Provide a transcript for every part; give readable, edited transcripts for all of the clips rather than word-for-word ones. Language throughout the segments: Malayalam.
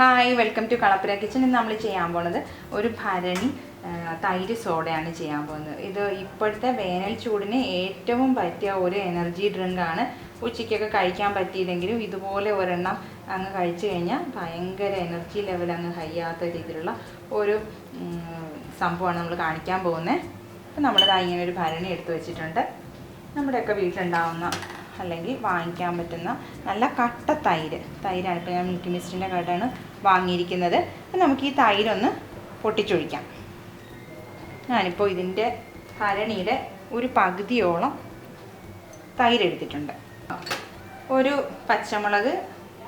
Hi, welcome to Kalappura kitchen. ഇന്ന് നമ്മൾ ചെയ്യാൻ പോകുന്നത് ഒരു ഭരണി തൈര് സോഡയാണ് ചെയ്യാൻ പോകുന്നത്. ഇത് ഇപ്പോഴത്തെ വേനൽ ചൂടിന് ഏറ്റവും പറ്റിയ ഒരു എനർജി ഡ്രിങ്കാണ്. ഉച്ചയ്ക്കൊക്കെ കഴിക്കാൻ പറ്റിയില്ലെങ്കിലും ഇതുപോലെ ഒരെണ്ണം അങ്ങ് കഴിച്ചു കഴിഞ്ഞാൽ ഭയങ്കര എനർജി ലെവൽ അങ്ങ് ഹൈയാത്ത രീതിയിലുള്ള ഒരു സംഭവമാണ് നമ്മൾ കാണിക്കാൻ പോകുന്നത്. അപ്പം നമ്മളിത് ഇങ്ങനെ ഒരു ഭരണി എടുത്ത് വെച്ചിട്ടുണ്ട്. നമ്മുടെയൊക്കെ വീട്ടിലുണ്ടാവുന്ന അല്ലെങ്കിൽ വാങ്ങിക്കാൻ പറ്റുന്ന നല്ല കട്ട തൈരാണ്. ഇപ്പോൾ ഞാൻ മിൽക്കി മിസ്റ്റിൻ്റെ കടയാണ് വാങ്ങിയിരിക്കുന്നത്. അപ്പം നമുക്ക് ഈ തൈരൊന്ന് പൊട്ടിച്ചൊഴിക്കാം. ഞാനിപ്പോൾ ഇതിൻ്റെ ഭരണിയുടെ ഒരു പകുതിയോളം തൈരെടുത്തിട്ടുണ്ട്. ഒരു പച്ചമുളക്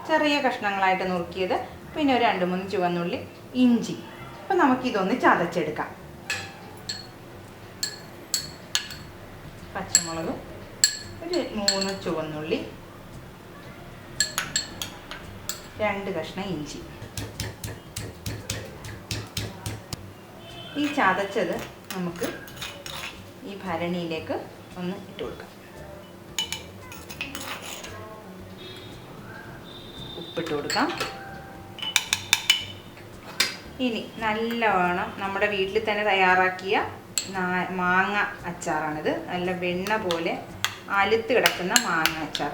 ചെറിയ കഷ്ണങ്ങളായിട്ട് നുറുക്കിയത്, പിന്നെ ഒരു 2-3 ചുവന്നുള്ളി, ഇഞ്ചി. അപ്പം നമുക്കിതൊന്ന് ചതച്ചെടുക്കാം. പച്ചമുളക്, ഒരു 3 ചുവന്നുള്ളി, 2 കഷ്ണം ഇഞ്ചി. ഈ ചതച്ചത് നമുക്ക് ഈ ഭരണിയിലേക്ക് ഒന്ന് ഇട്ട് കൊടുക്കാം. ഉപ്പിട്ട് കൊടുക്കാം. ഇനി നല്ലവണ്ണം നമ്മുടെ വീട്ടിൽ തന്നെ തയ്യാറാക്കിയ മാങ്ങ അച്ചാറാണിത്. നല്ല വെണ്ണ പോലെ അലുത്ത് കിടക്കുന്ന മാങ്ങ അച്ചാർ.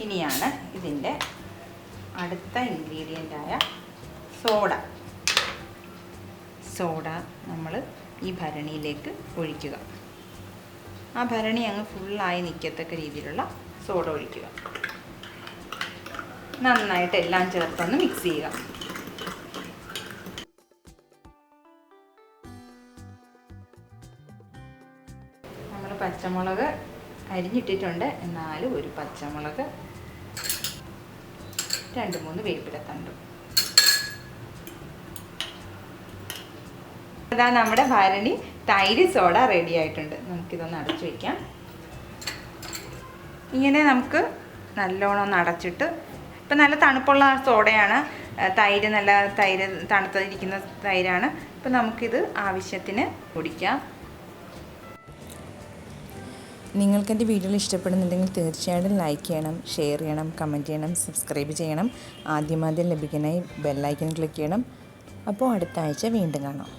ഇനിയാണ് ഇതിൻ്റെ അടുത്ത ഇൻഗ്രീഡിയൻ്റായ സോഡ നമ്മൾ ഈ ഭരണിയിലേക്ക് ഒഴിക്കുക. ആ ഭരണി അങ്ങ് ഫുള്ളായി നിൽക്കത്തക്ക രീതിയിലുള്ള സോഡ ഒഴിക്കുക. നന്നായിട്ട് എല്ലാം ചേർത്തൊന്ന് മിക്സ് ചെയ്യുക. നമ്മൾ പച്ചമുളക് അരിഞ്ഞിട്ടിട്ടുണ്ട്. എന്നാലും ഒരു പച്ചമുളക്, 2-3 വേപ്പിലത്തണ്ട്. അതാ നമ്മുടെ ഭരണി തൈര് സോഡ റെഡി ആയിട്ടുണ്ട്. നമുക്കിതൊന്ന് അടച്ചു വയ്ക്കാം. ഇങ്ങനെ നമുക്ക് നല്ലോണം ഒന്ന് അടച്ചിട്ട്, ഇപ്പം നല്ല തണുപ്പുള്ള സോഡയാണ്, നല്ല തൈര് തണുത്തിരിക്കുന്ന തൈരാണ്. ഇപ്പം നമുക്കിത് ആവശ്യത്തിന് കുടിക്കാം. നിങ്ങൾക്കെൻ്റെ വീഡിയോകൾ ഇഷ്ടപ്പെടുന്നുണ്ടെങ്കിൽ തീർച്ചയായിട്ടും ലൈക്ക് ചെയ്യണം, ഷെയർ ചെയ്യണം, കമൻറ്റ് ചെയ്യണം, സബ്സ്ക്രൈബ് ചെയ്യണം. ആദ്യം ലഭിക്കാനായി ബെല്ലൈക്കൺ ക്ലിക്ക് ചെയ്യണം. അപ്പോൾ അടുത്ത ആഴ്ച വീണ്ടും കാണാം.